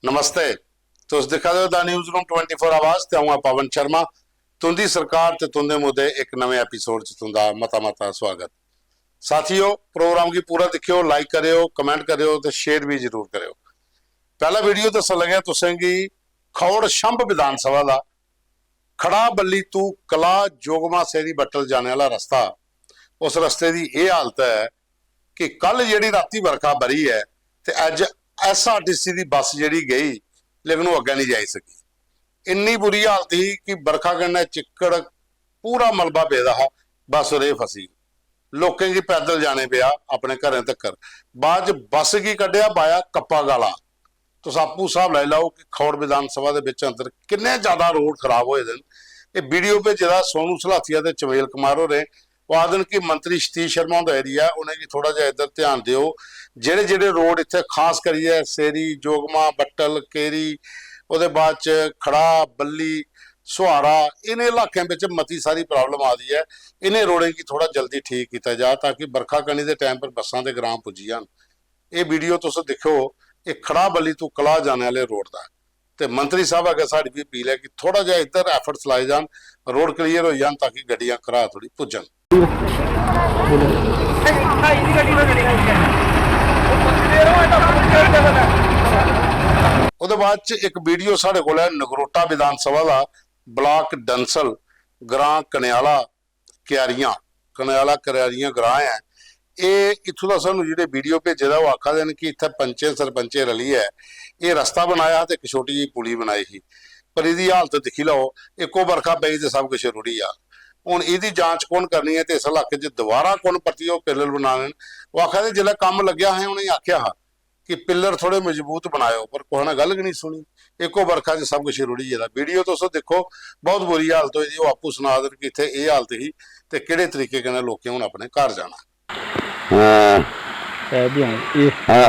नमस्ते। तुस दिखा दे द न्यूज़ रूम 24 आवाज ते आऊं पवन शर्मा। तुंदी सरकार ते तुंदे मुद्दे एक नवे एपीसोड च तुंदा मता स्वागत। साथियों, प्रोग्राम की पूरा दिखियो, लाइक करियो, कमेंट करियो ते शेयर भी जरूर करियो। पहला वीडियो दस्सन लगे तुसें गी खौड़ छंभ विधान सभा दा खड़ा बल्ली तू कला जोगमा सेरी बट्टल जाने वाला रस्ता। उस रस्ते की यह हालत है कि कल जी राती बरखा बरी है ते अज SRTC की बस जी गई लेकिन वो अगे नहीं जा सकी। इन्नी बुरी हालत थी कि बरखा कन्नै चिक्कड़ पूरा मलबा पेदा हा, बस रेह फसी। लोकें की पैदल जाने पिया अपने घरें तक। बाद बस की कढ़िया पाया कप्पा गाला। तुस आपू हिसाब लाई लाओ कि खौड़ विधान सभा के अंदर किन्ने ज्यादा रोड खराब होए दे। ये वीडियो भेजे सोनू सलाथिया ते चमेल कुमार होरें। वो आदन कि मंत्री सतीश शर्मा का एरिया उन्हें थोड़ा जिहा इधर ध्यान दिओ। जेड़े जेड़े रोड इत्थे खास करिए सेरी जोगमा बट्टल केरी उहदे बाद च खड़ा बल्ली सुहारा इन्हें इलाकों में मती सारी प्रॉब्लम आ रही है। इन्हें रोडें की थोड़ा जल्दी ठीक किया जाए ताकि बरखा कनी के टाइम पर बसां ते ग्राम पुजी जान। ये वीडियो तुस देखो, ये खड़ा बल्ली तू कला जाने वाले रोड का ते मंत्री साहब अगर साड़ी भी अपील है कि थोड़ा जिहा इधर एफर्ट्स लाए जान, रोड क्लीयर हो जान ताकि गड्डियां घरा थोड़ी पुजन। उहदे बाद च एक वीडियो साढ़े कोल है नगरोटा विधान सभा का ब्लॉक डंसल ग्रां कन्याला क्यारियां ग्रां है। ये इत्थों का सानू जो वीडियो भेजे वो आखा दे कि इत्थे पंचे सरपंचे रली है, ये रस्ता बनाया तो एक छोटी जी पुली बनाई थी, पर इसकी हालत दिखी लो, एको बरखा पई तो सब कुछ रुड़ी आ। हुण इसकी जांच कौन करनी है तो इस इलाके दोबारा कौन परतिए वो पिलर बना लेन। वो आखा दे जिसले काम लग्या है उन्हें आख्या हा कि पिलर थोड़े मजबूत बनायो, पर कोई ने गल नहीं सुनी। एको बरखा च सब कुछ रुड़ी जाता। वीडियो तुस देखो, बहुत बुरी हालत हुई, वो आपू सुना देन कि इत्थे ये हालत ही ते किहड़े तरीके कन्नै लोकें हुण अपने घर जाना।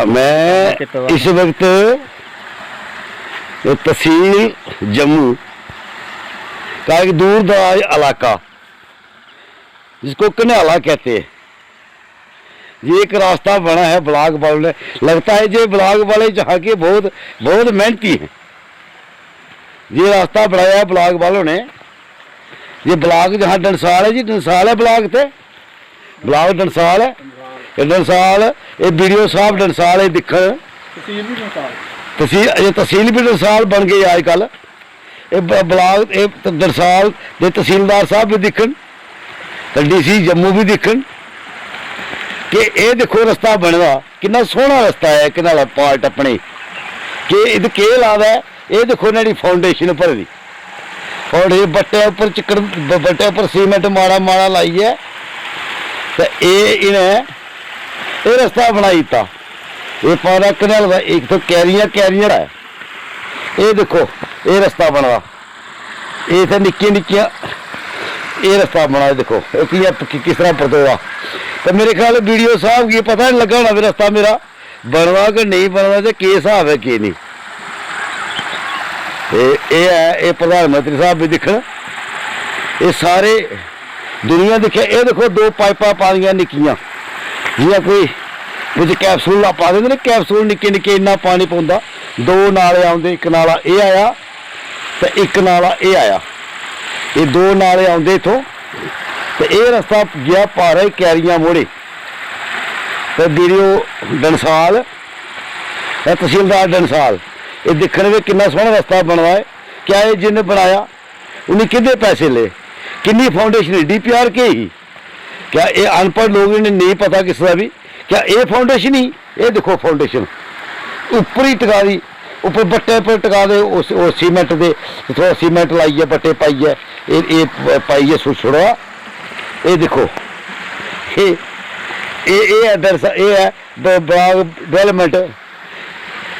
मैं इस वक्त तहसील जम्मू का एक दूर दराज इलाका जिसको कन्याला कहते हैं, ये एक रास्ता बना है ब्लॉक वाले। लगता है ये ब्लॉक वाले जहाँ के बहुत मेहनती हैं। ये रास्ता बनाया है ब्लॉक वालों ने। ये ब्लॉक जहाँ डंसाल है जी, डंसाल है ब्लॉक थे, ब्लॉक डंसाल है। ये डंसाल ये वीडियो साहब डंसाल है दिखन, तहसील भी डंसाल बन गई अजकल। ब्लॉक ये डंसाल के तहसीलदार साहब भी दिखन तो DC जम्मू भी दिखन कि ये देखो रस्ता बनवा कितना सोहना रस्ता है कनाला पार्ट अपने कि के लादा है। ये देखो इन्होंने फाउंडेशन भरी फाउंडेशन बट्टे उपर चिकड़ बट्टे उपर सीमेंट माड़ा लाइए तो इन्हें ये रस्ता बनाई दिता। ये पारा कनाल का एक तो कैरियां है। ये देखो ये रस्ता बना, ये इतने निक्कियां ये रस्ता बना देखो किस तरह परतोड़ा। तो मेरे ख्याल वीडियो साहब की पता नहीं लगा होना भी रस्ता मेरा बनवा कि नहीं बनवा तो के हिसाब है कि नहीं। ये है ये प्रधानमंत्री साहब भी दिखन, ये सारे दुनिया दिखे। ये देखो दो पाइपा पा दियां निक्कियां जियां कोई कुछ कैप्सूल पा देंगे ना, कैप्सूल निक्के इन्ना पानी पौंदा। दो नाले आउंदे, एक नाला ये आया तो एक नाला ये आया, ये दो नाले आउंदे इथों। तो ये रस्ता गया पारा कैरियां मोड़े तो वीडियो डंसाल तहसीलदार डंसाल। ये दिखने में कितना सोहना रस्ता बनवा है। क्या ये जिन्हें बनाया उन्हें कितने पैसे ले, किन्नी फाउंडेशन DPR के ही। क्या ये अनपढ़ लोग इन्हें नहीं पता किस का भी, क्या ये फाउंडेशन ही। ये देखो फाउंडेशन ऊपर ही टिका दी, ऊपर बट्टे पर टिका दे उस सीमेंट दे, थोड़ा सीमेंट लाइए बट्टे पाइए ये पाइए छुड़ा। ये देखो ये है ब्लॉक डेवलपमेंट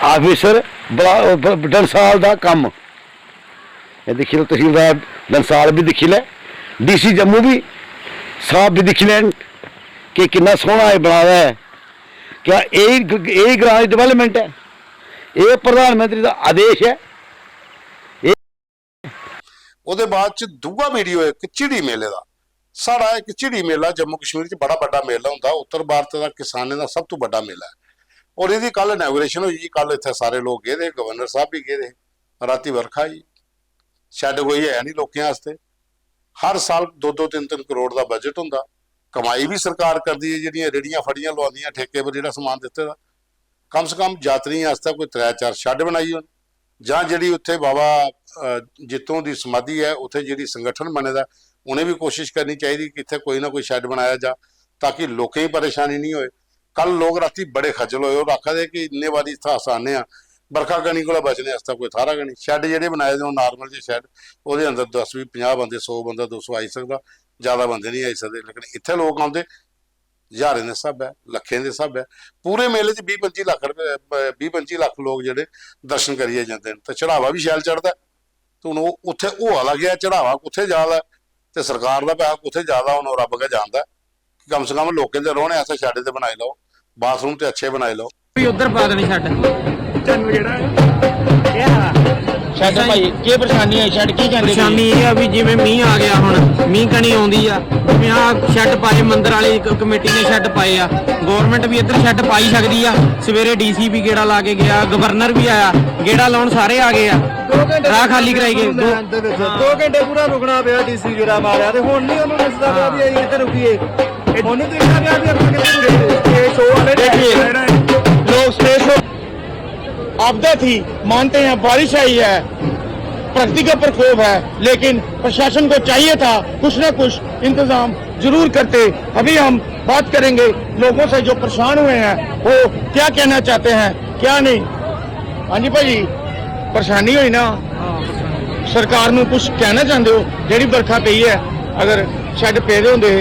ऑफिसर डंसाल का काम। ये देखी लो तहसीलदार डंसाल भी दिखी ले, DC जम्मू भी साहब भी दिखी लैन कि कितना सोहना ये बनाया है। क्या यही ग्रां डेवलपमेंट है? ये प्रधानमंत्री का आदेश है। उहदे बाद च दूआ वीडियो एक चिड़ी मेले का। साड़ा एक चिड़ी मेला जम्मू कश्मीर च बड़ा बड़ा मेला होंदा, उत्तर भारत का किसानें का सब तो बड़ा मेला है। और ਇਹਦੀ ਕੱਲ ਇਨੈਗੋਰੇਸ਼ਨ ਹੋਈ ਜੀ। ਕੱਲ ਇੱਥੇ ਸਾਰੇ ਲੋਕ ਗਏ ਦੇ, ਗਵਰਨਰ ਸਾਹਿਬ ਵੀ ਗਏ ਦੇ, ਰਾਤੀ ਵਰਖਾ ਜੀ। ਸ਼ੈੱਡ ਕੋਈ ਹੈ ਨਹੀਂ ਲੋਕਾਂ ਵਾਸਤੇ। ਹਰ ਸਾਲ 2-2 3-3 ਕਰੋੜ ਦਾ ਬਜਟ ਹੁੰਦਾ। ਕਮਾਈ ਵੀ ਸਰਕਾਰ ਕਰਦੀ ਹੈ, ਜਿਹੜੀਆਂ ਰੇੜੀਆਂ ਫੜੀਆਂ ਲਵਾਉਂਦੀਆਂ ਠੇਕੇ ਪਰ ਜਿਹੜਾ ਸਮਾਨ ਦਿੱਤੇ ਦਾ। ਕਮ ਸੇ ਕਮ ਯਾਤਰੀਆਂ ਵਾਸਤੇ ਕੋਈ 3-4 ਸ਼ੈੱਡ ਬਣਾਈ ਹੋਣ, ਜਾਂ ਜਿਹੜੀ ਉੱਥੇ ਬਾਬਾ ਜਿੱਤੋਂ ਦੀ ਸਮਾਧੀ ਹੈ ਉੱਥੇ ਜਿਹੜੀ ਸੰਗਠਨ ਬਣੇ ਦਾ ਉਹਨੇ ਵੀ ਕੋਸ਼ਿਸ਼ ਕਰਨੀ ਚਾਹੀਦੀ ਕਿ ਇੱਥੇ ਕੋਈ ਨਾ ਕੋਈ ਸ਼ੈੱਡ ਬਣਾਇਆ ਜਾ, ਤਾਂ ਕਿ ਲੋਕਾਂ ਹੀ ਪਰੇਸ਼ਾਨੀ ਨਹੀਂ ਹੋਏ। ਕੱਲ ਲੋਕ ਰਾਤੀ ਬੜੇ ਖੱਜਲ ਹੋਏ, ਉਹ ਆਖਦੇ ਕਿ ਇੰਨੇ ਵਾਰੀ ਇੱਥੇ ਆਸਾਨੇ ਆ ਬਰਖਾ ਗਣੀ ਕੋਲ ਬਚਨੇ ਵਾਸਤੇ ਕੋਈ ਥਾਰਾ ਗਣੀ। ਸ਼ੈੱਡ ਜਿਹੜੇ ਬਣਾਏ ਦੇ ਨਾਰਮਲ ਜਿਹੇ ਸ਼ੈੱਡ, ਉਹਦੇ ਅੰਦਰ 10-20-50 ਬੰਦੇ, 100 ਬੰਦਾ, 200 ਆਈ ਸਕਦਾ, ਜ਼ਿਆਦਾ ਬੰਦੇ ਨਹੀਂ ਆਈ ਸਕਦੇ। ਲੇਕਿਨ ਇੱਥੇ ਲੋਕ ਆਉਂਦੇ ਹਜ਼ਾਰਾਂ ਦੇ ਹਿਸਾਬ ਹੈ, ਲੱਖਾਂ ਦੇ ਹਿਸਾਬ ਹੈ। ਪੂਰੇ ਮੇਲੇ 'ਚ 20-25 ਲੱਖ ਰੁਪਏ, 20-25 ਲੱਖ ਲੋਕ ਜਿਹੜੇ ਦਰਸ਼ਨ ਕਰੀਏ ਜਾਂਦੇ ਨੇ। ਤੇ ਚੜਾਵਾ ਵੀ ਸ਼ੈਲ ਚੜਦਾ। ਤੇ ਹੁਣ ਉਹ ਉੱਥੇ ਉਹ ਲੱਗਿਆ ਚੜਾਵਾ ਕਿੱਥੇ ਜ਼ਿਆਦਾ ਤੇ ਸਰਕਾਰ ਦਾ ਪੈਸਾ ਕਿੱਥੇ ਜ਼ਿਆਦਾ, ਹੁਣ ਰੱਬ ਕੇ ਜਾਣਦਾ। ਕਮ ਸੇ ਕਮ ਲੋਕਾਂ ਦੇ ਰੋਣੇ ਐਸੇ ਛੱਡ ਤੇ ਬਣਾਈ ਲਓ, ਬਾਥਰੂਮ ਤੇ ਅੱਛੇ ਬਣਾਈ ਲਓ। ਵੀ ਉਧਰ ਪਾ ਦੇਣੀ ਛੱਡ ਚੰਨ ਜਿਹੜਾ ਛੱਡ ਭਾਈ ਕੀ ਪਰੇਸ਼ਾਨੀ ਹੈ? ਛੱਡ ਕੀ ਕਹਿੰਦੇ? ਪਰੇਸ਼ਾਨੀ ਇਹ ਆ ਵੀ ਜਿਵੇਂ ਮੀਂਹ ਆ ਗਿਆ, ਹੁਣ ਮੀਂਹ ਕਣੀ ਆਉਂਦੀ ਆ, ਜਿਵੇਂ ਆਹ ਸ਼ੈੱਡ ਪਾਏ ਮੰਦਰ ਵਾਲੀ ਕਮੇਟੀ ਨੇ ਸ਼ੈੱਡ ਪਾਏ ਆ, ਗਵਰਨਮੈਂਟ ਵੀ ਇੱਧਰ ਸ਼ੈੱਡ ਪਾਈ ਸਕਦੀ ਆ। ਸਵੇਰੇ ਡੀਸੀ ਵੀ ਗੇੜਾ ਲਾ ਕੇ ਗਿਆ, ਗਵਰਨਰ ਵੀ ਆਇਆ, ਗੇੜਾ ਲਾਉਣ ਸਾਰੇ ਆ ਗਏ ਆ। 2 ਘੰਟੇ ਰਾਹ ਖਾਲੀ ਕਰਾਈ ਗਏ। 2 ਘੰਟੇ ਪੂਰਾ ਰੁਕਣਾ ਪਿਆ, ਡੀਸੀ ਜਿਹੜਾ ਮਾਰਿਆ। ਤੇ ਹੁਣ ਨਹੀਂ ਉਹਨੂੰ ਦੱਸਦਾ ਪਿਆ ਵੀ ਅਸੀਂ ਕਿੱਥੇ ਰੁਕੀਏ। ਹੁਣ ਨਹੀਂ ਦੇਖਦਾ ਪਿਆ ਵੀ ਆਪਾਂ ਕਿੱਥੇ ਰੁਕੇ। ਇਹ ਸ਼ੋਅ ਵਾਲੇ लोग स्टेज पर आपदा थी, मानते हैं बारिश आई है, प्रकृति का प्रकोप है, लेकिन प्रशासन को चाहिए था कुछ न कुछ इंतजाम जरूर करते। अभी हम बात करेंगे लोगों से जो परेशान हुए हैं, वो क्या कहना चाहते हैं क्या नहीं। हाँ जी भाजी, परेशानी हुई ना, सरकार ਨੂੰ कुछ कहना चाहते हो? ਜਿਹੜੀ बरखा पई है, अगर शेड पे होंगे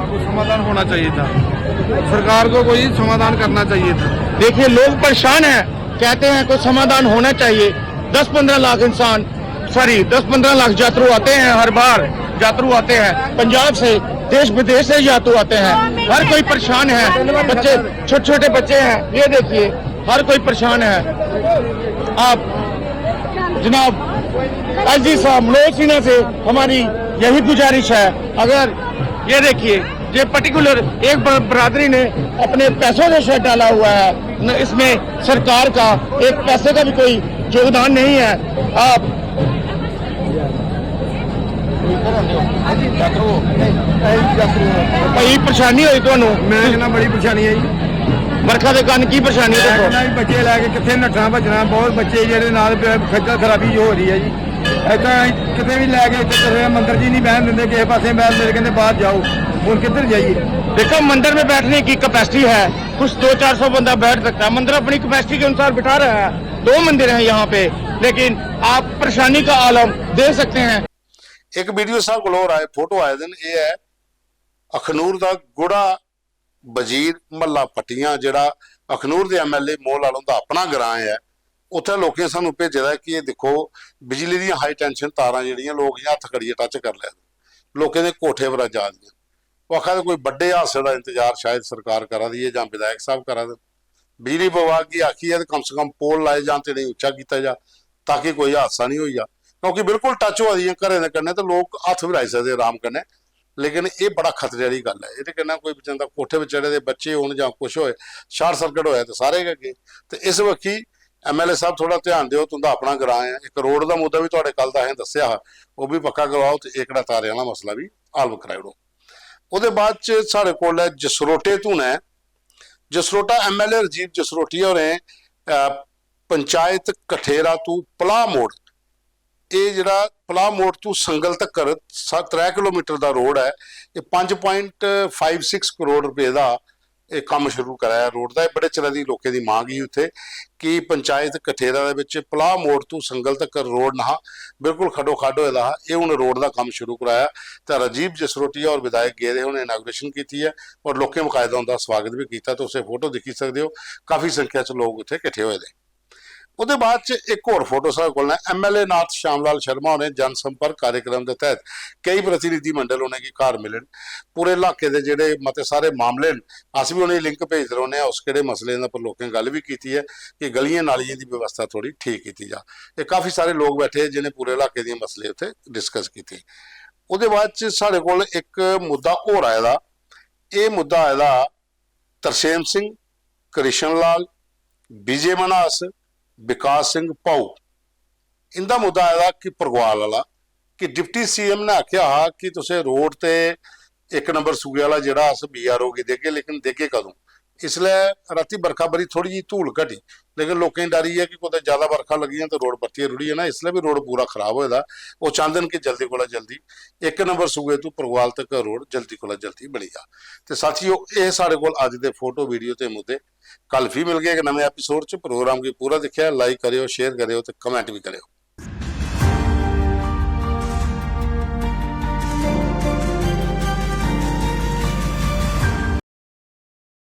कुछ समाधान होना चाहिए था, सरकार को कोई समाधान करना चाहिए था। देखिए लोग परेशान हैं, कहते हैं कोई समाधान होना चाहिए। 10-15 लाख इंसान, सॉरी 10-15 लाख यात्रु आते हैं, हर बार यात्रु आते हैं पंजाब से, देश विदेश से यात्रु आते हैं। हर कोई परेशान है, बच्चे छोटे छोटे बच्चे हैं, ये देखिए हर कोई परेशान है। आप जनाब एसडी साहब मनोज सिन्हा से हमारी यही गुजारिश है, अगर ये देखिए ये पर्टिकुलर एक बरादरी ने अपने पैसों से शेड डाला हुआ है, इसमें सरकार का एक पैसे का भी कोई योगदान नहीं है। आप भाई परेशानी हुई ਤੁਹਾਨੂੰ? मैं कहना बड़ी परेशानी है जी। ਵਰਖਾ ਦੇ ਕਾਰਨ ਕੀ ਪਰੇਸ਼ਾਨੀ मैं ਦੱਸੋ? कहना भी बच्चे लैके कितने नट्ठना भजना, बहुत बच्चे ਜਿਹੜੇ ਨਾਲ ਖੱਜਲ ਖਰਾਬੀ ਹੋ ਰਹੀ ਹੈ ਜੀ। ਏਦਾਂ ਕਿਤੇ ਵੀ ਲੈ ਕੇ ਇੱਥੇ ਮੰਦਰ ਜੀ ਨਹੀਂ ਬਹਿਣ ਦਿੰਦੇ, ਕਿਸੇ ਪਾਸੇ ਬਹਿਣ ਦਿੰਦੇ, ਕਹਿੰਦੇ ਬਾਹਰ ਜਾਓ। ਹੁਣ ਕਿੱਧਰ जाइए? देखो मंदिर में बैठने की कैपेसिटी है, कुछ 200-400 बंदा बैठ सकता है। मंदिर अपनी कैपेसिटी के अनुसार बिठा रहा है। 2 मंदिर हैं यहाँ पे, लेकिन आप परेशानी का आलम देख सकते हैं। ਇੱਕ ਵੀਡੀਓ ਸਾਹਿਬ ਕੋਲ ਹੋਰ ਆਏ, ਫੋਟੋ ਆਏ ਦਿਨ। ਇਹ ਹੈ ਅਖਨੂਰ ਦਾ ਗੁੜਾ ਵਜ਼ੀਰ ਮੱਲਾ ਪੱਟੀਆਂ, ਜਿਹੜਾ ਅਖਨੂਰ ਦੇ ਐਮਐਲਏ ਮੋਲ ਆਲੋਂ ਦਾ ਆਪਣਾ ਗ੍ਰਾਂ ਹੈ। ਉੱਥੇ ਲੋਕਾਂ ਸਾਨੂੰ ਭੇਜਦਾ ਕਿ ਇਹ ਦੇਖੋ ਬਿਜਲੀ ਦੀਆਂ ਹਾਈ ਟੈਂਸ਼ਨ ਤਾਰਾਂ ਜਿਹੜੀਆਂ ਲੋਕ ਜਾਂ ਹੱਥ ਖੜੀਏ ਟੱਚ ਕਰ ਲਿਆ, ਲੋਕਾਂ ਦੇ ਕੋਠੇ ਪਰ ਜਾ ਦੀਆਂ। ਉਹ ਆਖਦਾ ਕੋਈ ਵੱਡੇ ਹਾਦਸੇ ਦਾ ਇੰਤਜ਼ਾਰ ਸ਼ਾਇਦ ਸਰਕਾਰ ਕਰਾ ਦੀ ਹੈ ਜਾਂ ਵਿਧਾਇਕ ਸਾਹਿਬ ਕਰਾ ਦੇਣ। ਬਿਜਲੀ ਵਿਭਾਗ ਦੀ ਆਖੀ ਹੈ ਤੇ ਕਮ ਸੇ ਕਮ ਪੋਲ ਲਾਏ ਜਾਂ ਤੇ ਨਹੀਂ ਉੱਚਾ ਕੀਤਾ ਜਾ, ਤਾਂ ਕਿ ਕੋਈ ਹਾਦਸਾ ਨਹੀਂ ਹੋਈ ਜਾ। ਕਿਉਂਕਿ ਬਿਲਕੁਲ ਟੱਚ ਹੋ ਦੀਆਂ ਘਰੇ ਦੇ ਕੰਨੇ ਤੇ ਲੋਕ ਹੱਥ ਵੀ ਲਾਈ ਸਕਦੇ ਆਰਾਮ ਕਰਨੇ। ਲੇਕਿਨ ਇਹ ਬੜਾ ਖਤਰੇ ਵਾਲੀ ਗੱਲ ਹੈ। ਇਹਦੇ ਕਹਿੰਦਾ ਕੋਈ ਬੰਦਾ ਕੋਠੇ ਵਿੱਚ ਚੜੇ ਦੇ ਬੱਚੇ ਹੋਣ ਜਾਂ ਕੁਛ ਹੋਏ, ਸ਼ਾਰਟ ਸਰਕਟ ਹੋਇਆ ਤੇ ਸਾਰੇ ਗਏ। ਤੇ ਇਸ ਵਕਤੀ ਐਮਐਲਏ ਸਾਹਿਬ ਥੋੜਾ ਧਿਆਨ ਦਿਓ, ਤੁੰਦਾ ਆਪਣਾ ਗ੍ਰਾਂ ਹੈ। ਇੱਕ ਰੋਡ ਦਾ ਮੁੱਦਾ ਵੀ ਤੁਹਾਡੇ ਕੱਲ ਦਾ ਹੈ ਦੱਸਿਆ, ਉਹ ਵੀ ਪੱਕਾ ਕਰਵਾਓ ਤੇ ਏਕੜਾ ਤਾਰੇ ਵਾਲਾ ਮਸਲਾ ਵੀ ਹੱਲ ਕਰਾਇਓ। ਉਹਦੇ ਬਾਅਦ ਚ ਸਾਡੇ ਕੋਲ ਹੈ ਜਸਰੋਟੇ ਧੂਣਾ ਹੈ। ਜਸਰੋਟਾ ਐਮਐਲਏ ਰਜੀਵ ਜਸਰੋਟੀਆ ਹੋਰੇ ਪੰਚਾਇਤ ਕਠੇਰਾ ਤੋਂ ਪਲਾਹ ਮੋੜ, ਇਹ ਜਿਹੜਾ ਪਲਾਹ ਮੋੜ ਤੋਂ ਸੰਗਲ ਤੱਕ 3 ਕਿਲੋਮੀਟਰ ਦਾ ਰੋਡ ਹੈ। ਇਹ 5.56 ਕਰੋੜ ਰੁਪਏ ਦਾ ਇਹ ਕੰਮ ਸ਼ੁਰੂ ਕਰਾਇਆ ਰੋਡ ਦਾ। ਇਹ ਬੜੇ ਚਿਰਾਂ ਦੀ ਲੋਕਾਂ ਦੀ ਮੰਗ ਹੀ ਉੱਥੇ ਕਿ ਪੰਚਾਇਤ ਕਠੇਰਾ ਦੇ ਵਿੱਚ ਪਲਾਹ ਮੋੜ ਤੋਂ ਸੰਗਲ ਤੱਕ ਰੋਡ ਨਾ ਬਿਲਕੁਲ ਖੱਡੋ ਖੱਡ ਹੋਇਆ ਦਾ, ਇਹ ਹੁਣ ਰੋਡ ਦਾ ਕੰਮ ਸ਼ੁਰੂ ਕਰਾਇਆ। ਤਾਂ ਰਾਜੀਵ ਜਸਰੋਟੀਆ ਔਰ ਵਿਧਾਇਕ ਗਏ ਉਹਨੇ ਇਨਾਗੂਰੇਸ਼ਨ ਕੀਤੀ ਹੈ ਔਰ ਲੋਕਾਂ ਮੁਕਾਇਦਾ ਉਹਦਾ ਸਵਾਗਤ ਵੀ ਕੀਤਾ। ਤਾਂ ਉਸੇ ਫੋਟੋ ਦੇਖੀ ਸਕਦੇ ਹੋ, ਕਾਫੀ ਸੰਖਿਆ 'ਚ ਲੋਕ ਉੱਥੇ ਇਕੱਠੇ ਹੋਏ ਨੇ। ਉਹਦੇ ਬਾਅਦ ਚ ਇੱਕ ਹੋਰ ਫੋਟੋ ਸਾਡੇ ਕੋਲ ਹੈ। ਐਮਐਲਏ ਨਾਥ ਸ਼ਾਮਲਾਲ ਸ਼ਰਮਾ ਉਹਨੇ ਜਨ ਸੰਪਰਕ ਕਾਰਜਕ੍ਰਮ ਦੇ ਤਹਿਤ ਕਈ ਪ੍ਰਤੀਨਿਧੀ ਮੰਡਲ ਉਹਨੇ ਕੀ ਘਰ ਮਿਲਣ, ਪੂਰੇ ਇਲਾਕੇ ਦੇ ਜਿਹੜੇ ਮਤੇ ਸਾਰੇ ਮਾਮਲੇ ਅਸੀਂ ਵੀ ਉਹਨੇ ਲਿੰਕ ਭੇਜਦੇ ਰਹਨੇ ਆ। ਉਸ ਕਿਹੜੇ ਮਸਲੇ ਦੇ ਉੱਪਰ ਲੋਕਾਂ ਗੱਲ ਵੀ ਕੀਤੀ ਹੈ ਕਿ ਗਲੀਆਂ ਨਾਲੀਆਂ ਦੀ ਵਿਵਸਥਾ ਥੋੜੀ ਠੀਕ ਕੀਤੀ ਜਾ। ਇਹ ਕਾਫੀ ਸਾਰੇ ਲੋਕ ਬੈਠੇ ਜਿਹਨੇ ਪੂਰੇ ਇਲਾਕੇ ਦੀਆਂ ਮਸਲੇ ਉੱਥੇ ਡਿਸਕਸ ਕੀਤੇ। ਉਹਦੇ ਬਾਅਦ ਚ ਸਾਡੇ ਕੋਲ ਇੱਕ ਮੁੱਦਾ ਹੋਰ ਆਇਆ ਦਾ, ਇਹ ਮੁੱਦਾ ਆਇਆ ਦਾ ਤਰਸੇਮ ਸਿੰਘ, ਕ੍ਰਿਸ਼ਨ ਲਾਲ, ਵਿਜੇ ਮਨਾਸ, ਵਿਕਾਸ ਸਿੰਘ ਭਾਊ। इंदा मुद्दा आया कि परगवाल वाला कि डिप्टी सीएम ने आख्या कि तुसे रोड ते एक नंबर सूबे वाला जिहड़ा अस BRO गी देगे, लेकिन देगे कदों? इसलिए राती बरखा बरी थोड़ी जी धूल घटी, लेकिन लोकें दी डरी है कि कुछ ज्यादा बरखा लगी तो रोड पट्टी रुड़ी है ना, इसलिए भी रोड पूरा खराब होएदा। वो चाहते हैं कि जल्दी कोला जल्दी एक नंबर सूबे तो परगवाल तक रोड जल्दी कोला जल्दी बनी जा। तो साथियों, ये साढ़े कोल अज दे फोटो वीडियो ते मुद्दे। कल फिर मिल गए एक नवे एपीसोड च। प्रोग्राम की पूरा दिखा, लाइक करियो, शेयर करियो तो कमेंट भी करियो।